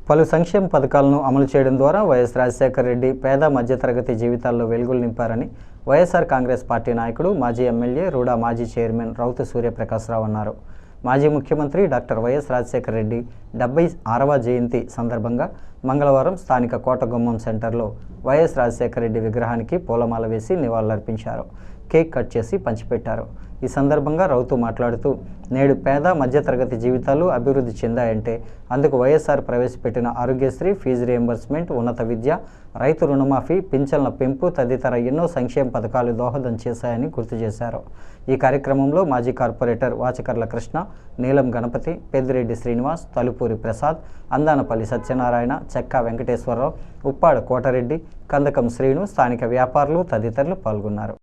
పలు సంక్షేమ పథకాలను అమలు చేయడం ద్వారా వైఎస్ రాజశేఖర రెడ్డి పేద మధ్యతరగతి జీవితాల్లో వెలుగులు నింపారని వైఎస్ఆర్ కాంగ్రెస్ పార్టీ నాయకుడు మాజీ ఎమ్మెల్యే రూడా మాజీ చైర్మన్ రౌతు సూర్యప్రకాశ్రావు అన్నారు. మాజీ ముఖ్యమంత్రి డాక్టర్ వైఎస్ రాజశేఖర రెడ్డి 76వ జయంతి సందర్భంగా మంగళవారం స్థానిక కోటగుమ్మం సెంటర్లో వైఎస్ రాజశేఖర రెడ్డి విగ్రహానికి పూలమాల వేసి నివాళులర్పించారు. కేక్ కట్ చేసి పంచిపెట్టారు. ఈ సందర్భంగా రౌతు మాట్లాడుతూ, నేడు పేద మధ్యతరగతి జీవితాలు అభివృద్ధి చెందాయంటే అందుకు వైఎస్ఆర్ ప్రవేశపెట్టిన ఆరోగ్యశ్రీ, ఫీజు రియంబర్స్మెంట్, ఉన్నత విద్య, రైతు రుణమాఫీ, పింఛన్ల పెంపు తదితర ఎన్నో సంక్షేమ పథకాలు దోహదం చేశాయని గుర్తు చేశారు. ఈ కార్యక్రమంలో మాజీ కార్పొరేటర్ వాచకర్ల కృష్ణ, నీలం గణపతి, పెద్దిరెడ్డి శ్రీనివాస్, తలుపూరి ప్రసాద్, అందానపల్లి సత్యనారాయణ, చెక్కా వెంకటేశ్వరరావు, ఉప్పాడ కోటరెడ్డి, కందకం శ్రీను, స్థానిక వ్యాపారులు తదితరులు పాల్గొన్నారు.